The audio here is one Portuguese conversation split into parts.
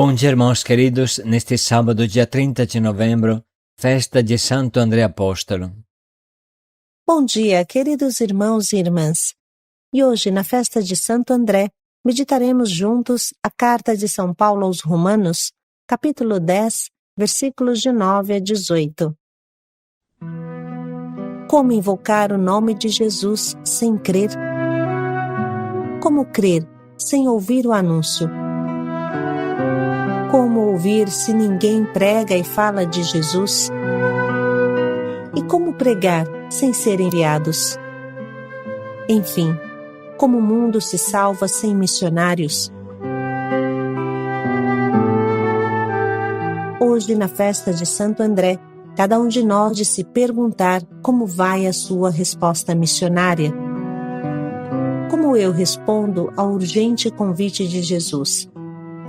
Bom dia, irmãos queridos, neste sábado, dia 30 de novembro, festa de Santo André Apóstolo. Bom dia, queridos irmãos e irmãs. E hoje, na festa de Santo André, meditaremos juntos a carta de São Paulo aos Romanos, capítulo 10, versículos de 9 a 18. Como invocar o nome de Jesus sem crer? Como crer sem ouvir o anúncio? Como ouvir se ninguém prega e fala de Jesus? E como pregar sem ser enviados? Enfim, como o mundo se salva sem missionários? Hoje, na festa de Santo André, cada um de nós de se perguntar como vai a sua resposta missionária. Como eu respondo ao urgente convite de Jesus?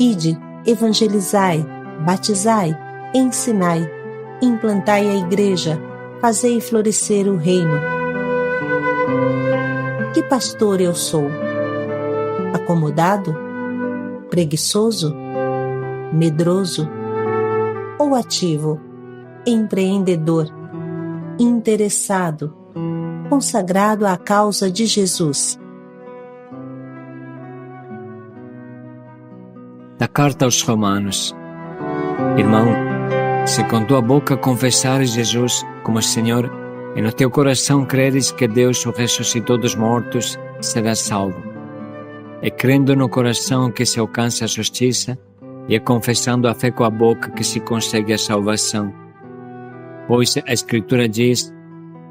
Ide, evangelizai, batizai, ensinai, implantai a igreja, fazei florescer o reino. Que pastor eu sou? Acomodado? Preguiçoso? Medroso? Ou ativo? Empreendedor? Interessado? Consagrado à causa de Jesus? Da carta aos Romanos. Irmão, se com tua boca confessares Jesus como Senhor e no teu coração creres que Deus o ressuscitou dos mortos, serás salvo. É crendo no coração que se alcança a justiça e é confessando a fé com a boca que se consegue a salvação. Pois a Escritura diz: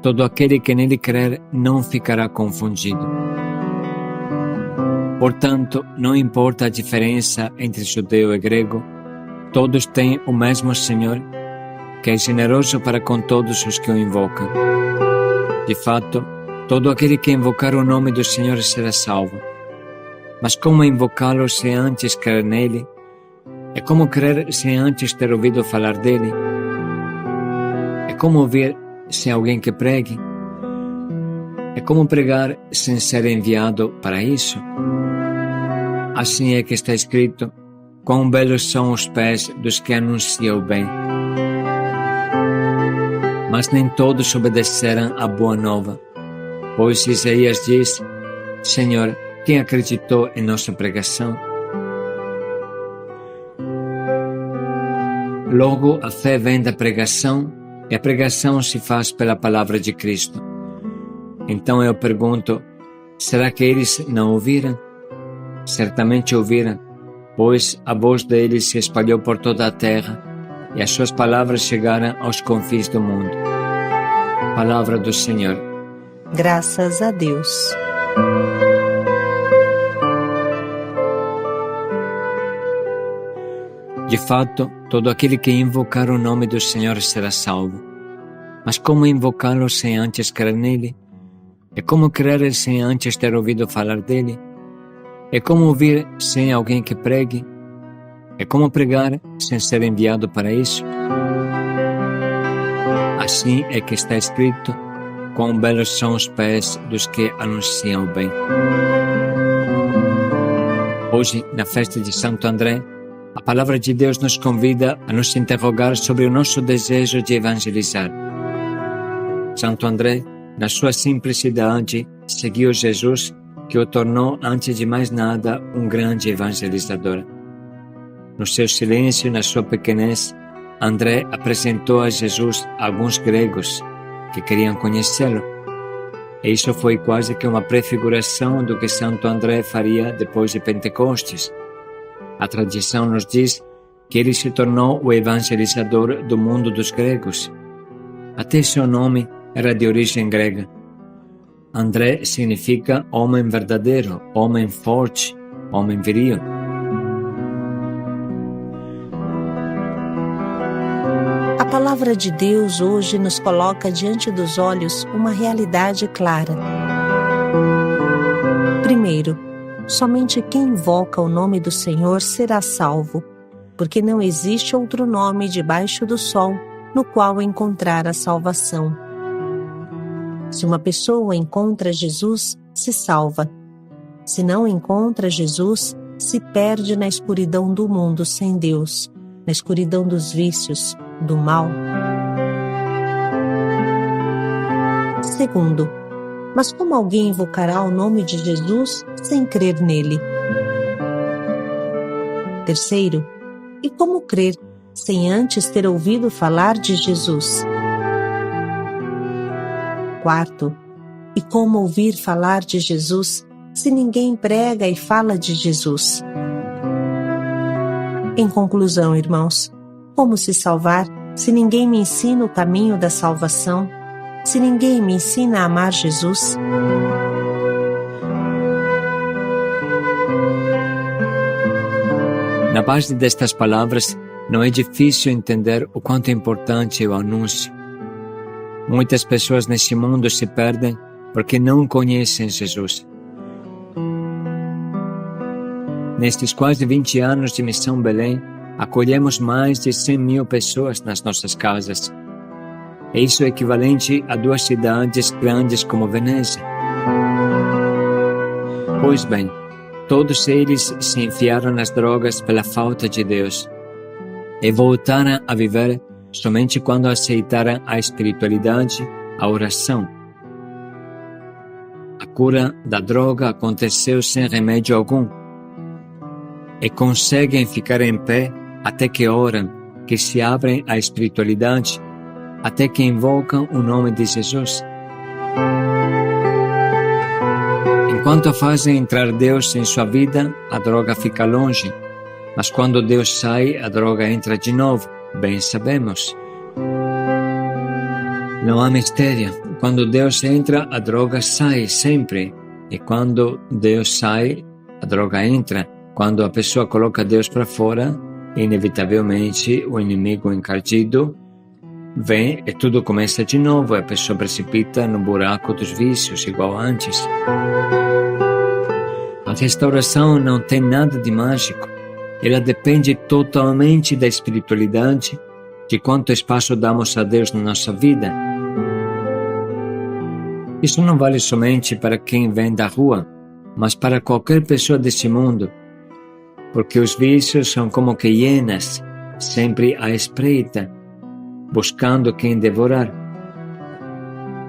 todo aquele que nele crer não ficará confundido. Portanto, não importa a diferença entre judeu e grego, todos têm o mesmo Senhor, que é generoso para com todos os que o invocam. De fato, todo aquele que invocar o nome do Senhor será salvo. Mas como invocá-lo sem antes crer nele? É como crer sem antes ter ouvido falar dele? É como ouvir sem alguém que pregue? É como pregar sem ser enviado para isso? Assim é que está escrito: quão belos são os pés dos que anunciam o bem. Mas nem todos obedeceram à boa nova, pois Isaías diz: Senhor, quem acreditou em nossa pregação? Logo, a fé vem da pregação, e a pregação se faz pela palavra de Cristo. Então eu pergunto: será que eles não ouviram? Certamente ouviram, pois a voz deles se espalhou por toda a terra e as suas palavras chegaram aos confins do mundo. Palavra do Senhor. Graças a Deus. De fato, todo aquele que invocar o nome do Senhor será salvo. Mas como invocá-lo sem antes crer nele? É como crer sem antes ter ouvido falar dele? É como ouvir sem alguém que pregue? É como pregar sem ser enviado para isso? Assim é que está escrito: quão belos são os pés dos que anunciam o bem. Hoje, na festa de Santo André, a palavra de Deus nos convida a nos interrogar sobre o nosso desejo de evangelizar. Santo André, na sua simplicidade, seguiu Jesus, que o tornou, antes de mais nada, um grande evangelizador. No seu silêncio e na sua pequenez, André apresentou a Jesus alguns gregos que queriam conhecê-lo. E isso foi quase que uma prefiguração do que Santo André faria depois de Pentecostes. A tradição nos diz que ele se tornou o evangelizador do mundo dos gregos. Até seu nome era de origem grega. André significa homem verdadeiro, homem forte, homem viril. A palavra de Deus hoje nos coloca diante dos olhos uma realidade clara. Primeiro, somente quem invoca o nome do Senhor será salvo, porque não existe outro nome debaixo do sol no qual encontrar a salvação. Se uma pessoa encontra Jesus, se salva. Se não encontra Jesus, se perde na escuridão do mundo sem Deus, na escuridão dos vícios, do mal. Segundo, mas como alguém invocará o nome de Jesus sem crer nele? Terceiro, e como crer sem antes ter ouvido falar de Jesus? Quarto, e como ouvir falar de Jesus se ninguém prega e fala de Jesus? Em conclusão, irmãos, como se salvar se ninguém me ensina o caminho da salvação? Se ninguém me ensina a amar Jesus? Na base destas palavras, não é difícil entender o quanto é importante o anúncio. Muitas pessoas nesse mundo se perdem porque não conhecem Jesus. Nestes quase 20 anos de Missão Belém, acolhemos mais de 100.000 pessoas nas nossas casas. Isso é equivalente a 2 cidades grandes como Veneza. Pois bem, todos eles se enfiaram nas drogas pela falta de Deus e voltaram a viver somente quando aceitaram a espiritualidade, a oração. A cura da droga aconteceu sem remédio algum e conseguem ficar em pé até que oram, que se abrem à espiritualidade, até que invocam o nome de Jesus. Enquanto fazem entrar Deus em sua vida, a droga fica longe. Mas quando Deus sai, a droga entra de novo, bem sabemos. Não há mistério. Quando Deus entra, a droga sai sempre. E quando Deus sai, a droga entra. Quando a pessoa coloca Deus para fora, inevitavelmente o inimigo encardido vem e tudo começa de novo. A pessoa precipita no buraco dos vícios, igual antes. A restauração não tem nada de mágico. Ela depende totalmente da espiritualidade, de quanto espaço damos a Deus na nossa vida. Isso não vale somente para quem vem da rua, mas para qualquer pessoa desse mundo, porque os vícios são como que hienas, sempre à espreita, buscando quem devorar.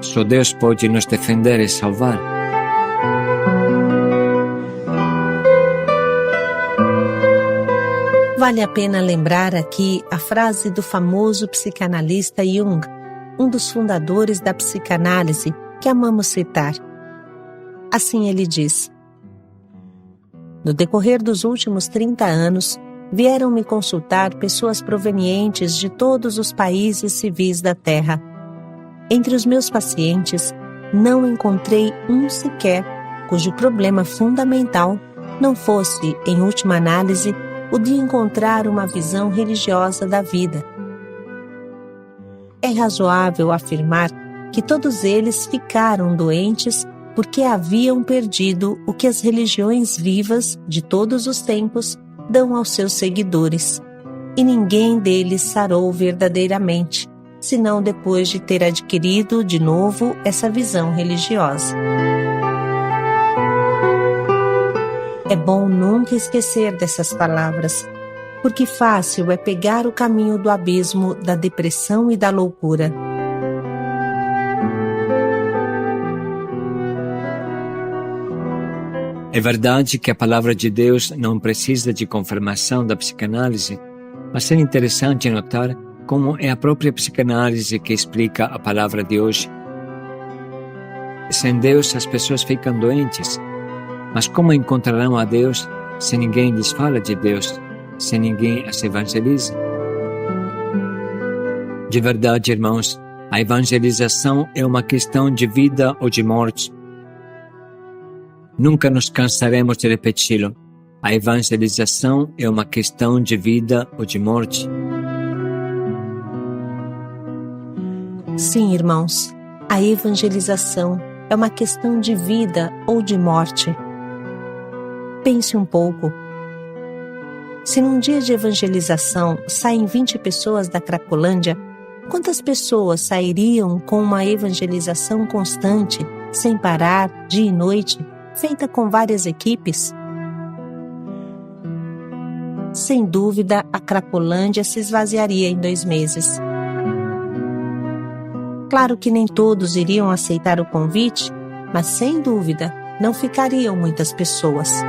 Só Deus pode nos defender e salvar. Vale a pena lembrar aqui a frase do famoso psicanalista Jung, um dos fundadores da psicanálise, que amamos citar. Assim ele diz: no decorrer dos últimos 30 anos, vieram me consultar pessoas provenientes de todos os países civis da Terra. Entre os meus pacientes, não encontrei um sequer cujo problema fundamental não fosse, em última análise, o de encontrar uma visão religiosa da vida. É razoável afirmar que todos eles ficaram doentes porque haviam perdido o que as religiões vivas de todos os tempos dão aos seus seguidores, e ninguém deles sarou verdadeiramente, senão depois de ter adquirido de novo essa visão religiosa. É bom nunca esquecer dessas palavras, porque fácil é pegar o caminho do abismo da depressão e da loucura. É verdade que a palavra de Deus não precisa de confirmação da psicanálise, mas é interessante notar como é a própria psicanálise que explica a palavra de hoje. Sem Deus as pessoas ficam doentes, mas como encontrarão a Deus se ninguém lhes fala de Deus, se ninguém as evangeliza? De verdade, irmãos, a evangelização é uma questão de vida ou de morte. Nunca nos cansaremos de repeti-lo. A evangelização é uma questão de vida ou de morte. Sim, irmãos, a evangelização é uma questão de vida ou de morte. Pense um pouco. Se num dia de evangelização saem 20 pessoas da Cracolândia, quantas pessoas sairiam com uma evangelização constante, sem parar, dia e noite, feita com várias equipes? sem dúvida a Cracolândia se esvaziaria em 2 meses. Claro que nem todos iriam aceitar o convite, mas sem dúvida não ficariam muitas pessoas.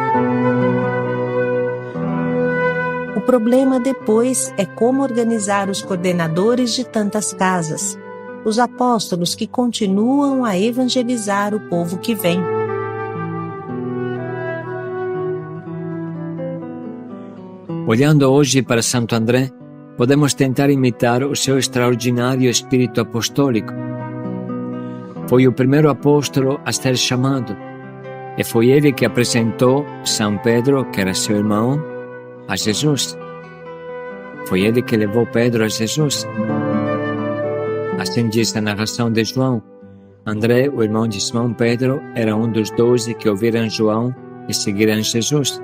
O problema depois é como organizar os coordenadores de tantas casas, os apóstolos que continuam a evangelizar o povo que vem. Olhando hoje para Santo André, podemos tentar imitar o seu extraordinário espírito apostólico. Foi o primeiro apóstolo a ser chamado, e foi ele que apresentou São Pedro, que era seu irmão, a Jesus. Foi ele que levou Pedro a Jesus. Assim diz a narração de João. André, o irmão de Simão Pedro, era um dos 12 que ouviram João e seguiram Jesus.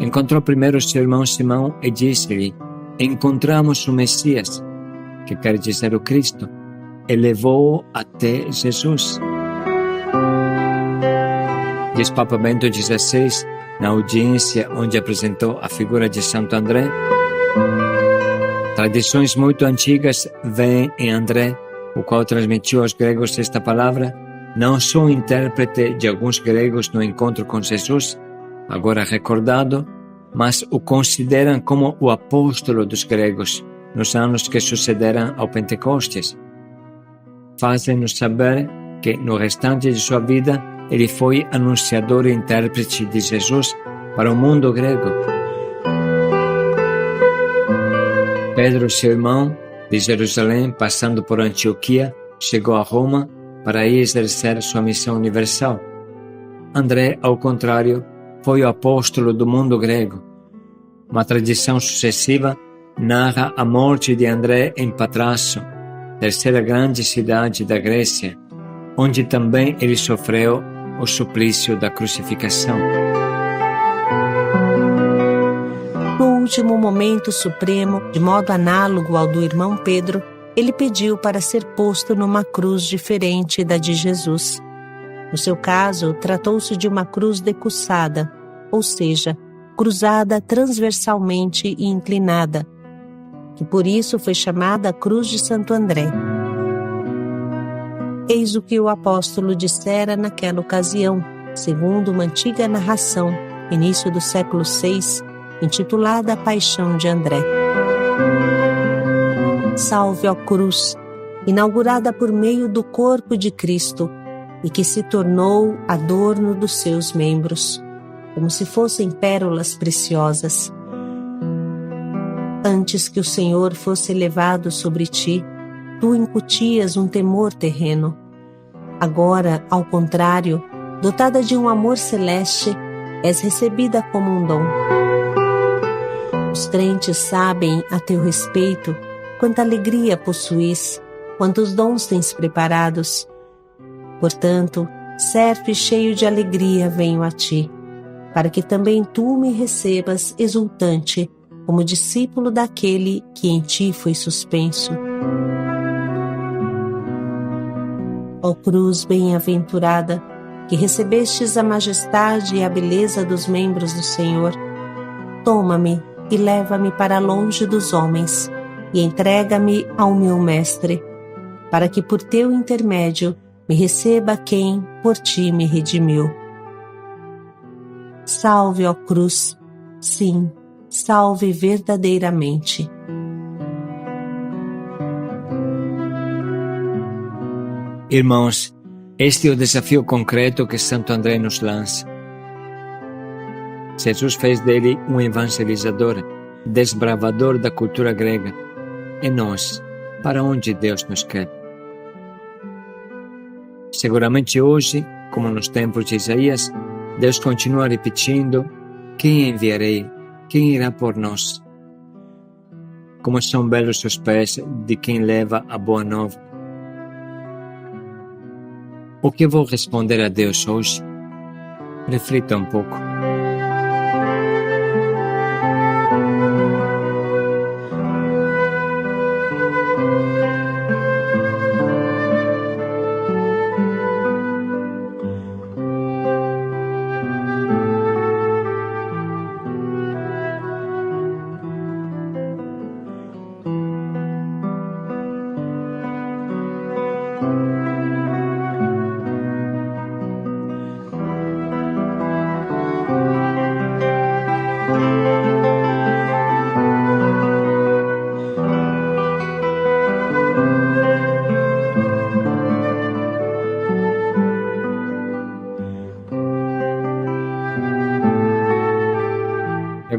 Encontrou primeiro seu irmão Simão e disse-lhe: encontramos o Messias, que quer dizer o Cristo, e levou-o até Jesus. Diz Papa Bento XVI, na audiência onde apresentou a figura de Santo André: tradições muito antigas veem em André, o qual transmitiu aos gregos esta palavra, não só o intérprete de alguns gregos no encontro com Jesus, agora recordado, mas o consideram como o apóstolo dos gregos nos anos que sucederam ao Pentecostes. Fazem-nos saber que no restante de sua vida ele foi anunciador e intérprete de Jesus para o mundo grego. Pedro, seu irmão, de Jerusalém, passando por Antioquia, chegou a Roma para aí exercer sua missão universal. André, ao contrário, foi o apóstolo do mundo grego. Uma tradição sucessiva narra a morte de André em Patrasso, terceira grande cidade da Grécia, onde também ele sofreu o suplício da crucificação. No último momento supremo, de modo análogo ao do irmão Pedro, ele pediu para ser posto numa cruz diferente da de Jesus. No seu caso, tratou-se de uma cruz decussada, ou seja, cruzada transversalmente e inclinada, que por isso foi chamada Cruz de Santo André. Eis o que o apóstolo dissera naquela ocasião, segundo uma antiga narração, início do século VI, intitulada A Paixão de André. Salve, ó cruz, inaugurada por meio do corpo de Cristo, e que se tornou adorno dos seus membros, como se fossem pérolas preciosas. Antes que o Senhor fosse elevado sobre ti, tu incutias um temor terreno. Agora, ao contrário, dotada de um amor celeste, és recebida como um dom. Os crentes sabem a teu respeito quanta alegria possuis, quantos dons tens preparados. Portanto, certo e cheio de alegria venho a ti, para que também tu me recebas exultante, como discípulo daquele que em ti foi suspenso. Ó cruz bem-aventurada, que recebestes a majestade e a beleza dos membros do Senhor, toma-me e leva-me para longe dos homens, e entrega-me ao meu Mestre, para que por teu intermédio me receba quem por ti me redimiu. Salve, ó cruz, sim, salve verdadeiramente. Irmãos, este é o desafio concreto que Santo André nos lança. Jesus fez dele um evangelizador, desbravador da cultura grega. E nós, para onde Deus nos quer? Seguramente hoje, como nos tempos de Isaías, Deus continua repetindo: quem enviarei? Quem irá por nós? Como são belos os pés de quem leva a boa nova. O que vou responder a Deus hoje? Reflita um pouco.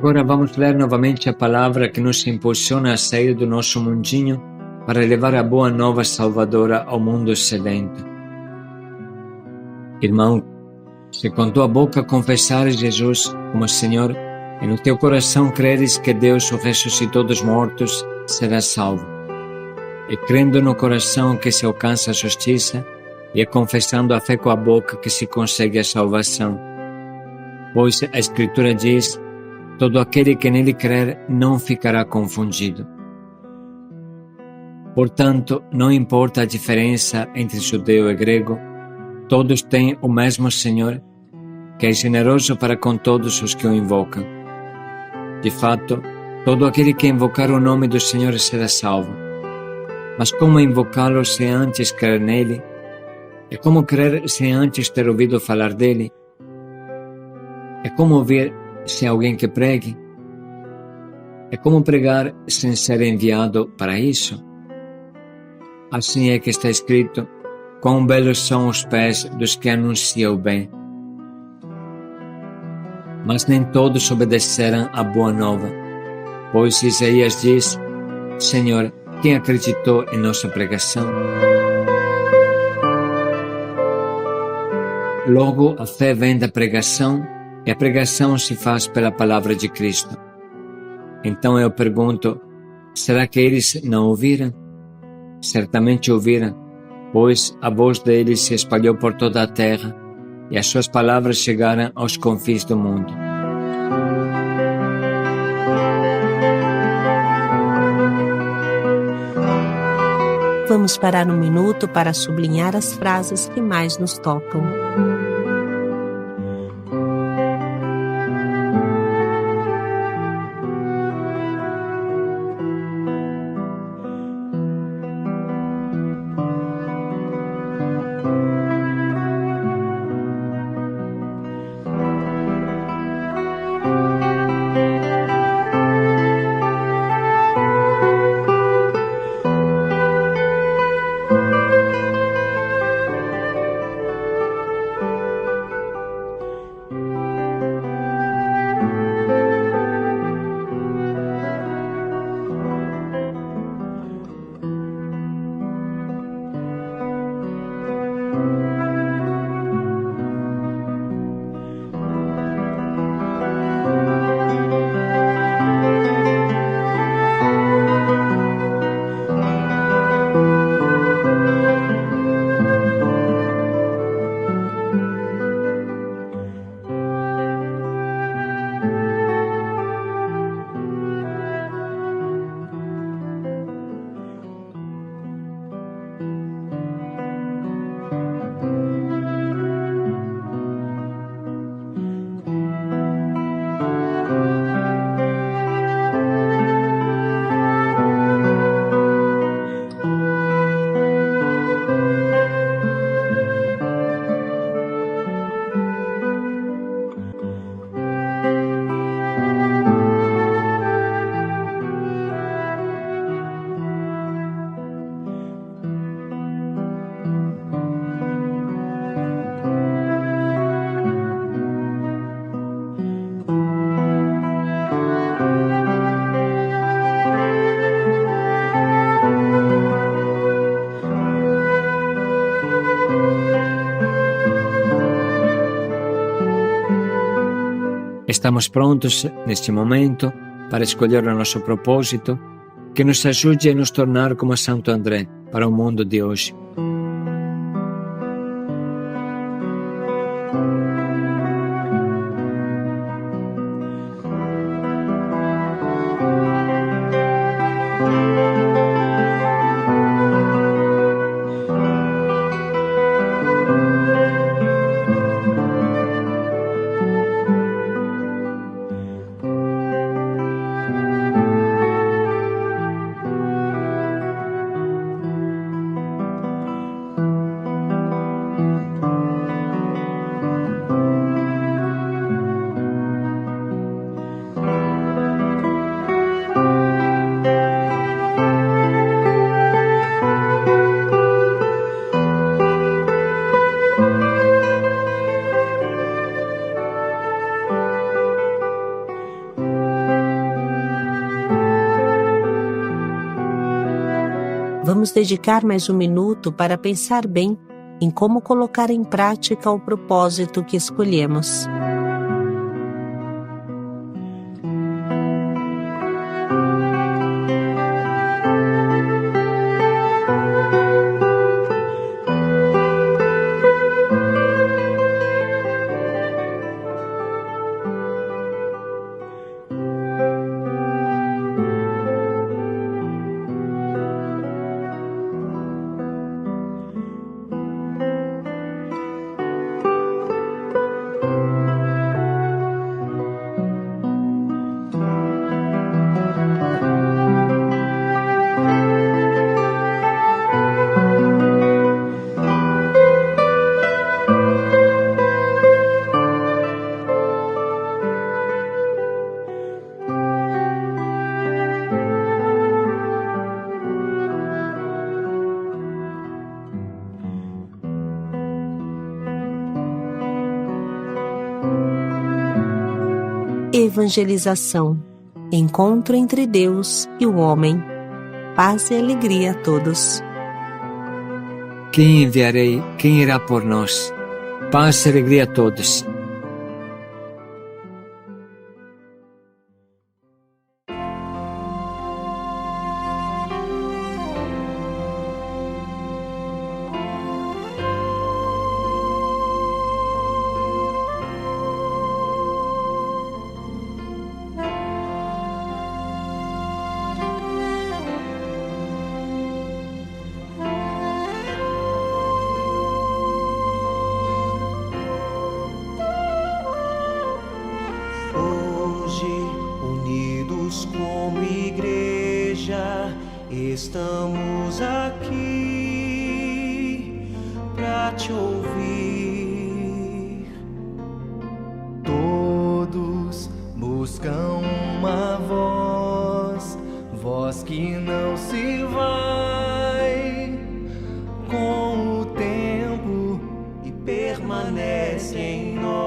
agora vamos ler novamente a palavra que nos impulsiona a sair do nosso mundinho para levar a boa nova salvadora ao mundo sedento. Irmão, se com tua boca confessares Jesus como Senhor e no teu coração creres que Deus o ressuscitou dos mortos, serás salvo. E crendo no coração que se alcança a justiça, e é confessando a fé com a boca que se consegue a salvação. Pois a Escritura diz: todo aquele que nele crer não ficará confundido. Portanto, não importa a diferença entre judeu e grego, todos têm o mesmo Senhor, que é generoso para com todos os que o invocam. De fato, todo aquele que invocar o nome do Senhor será salvo. Mas como invocá-lo sem antes crer nele? E como crer sem antes ter ouvido falar dele? É como ouvir sem alguém que pregue? É como pregar sem ser enviado para isso? Assim é que está escrito: quão belos são os pés dos que anunciam o bem. Mas nem todos obedeceram à boa nova, pois Isaías diz: Senhor, quem acreditou em nossa pregação? Logo, a fé vem da pregação, e a pregação se faz pela palavra de Cristo. Então eu pergunto: será que eles não ouviram? Certamente ouviram, pois a voz deles se espalhou por toda a terra, e as suas palavras chegaram aos confins do mundo. Vamos parar um minuto para sublinhar as frases que mais nos tocam. Estamos prontos, neste momento, para escolher o nosso propósito, que nos ajude a nos tornar como Santo André para o mundo de hoje. Vamos dedicar mais um minuto para pensar bem em como colocar em prática o propósito que escolhemos. Evangelização. Encontro entre Deus e o homem. Paz e alegria a todos. Quem enviarei? Quem irá por nós? Paz e alegria a todos. Unidos como igreja, estamos aqui para te ouvir. Todos buscam uma voz que não se vai com o tempo e permanece em nós.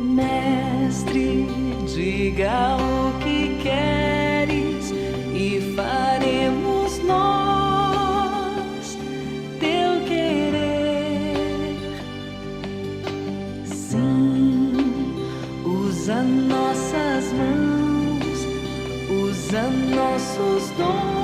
Mestre, diga o que queres e faremos nós teu querer. Sim, usa nossas mãos, usa nossos dons.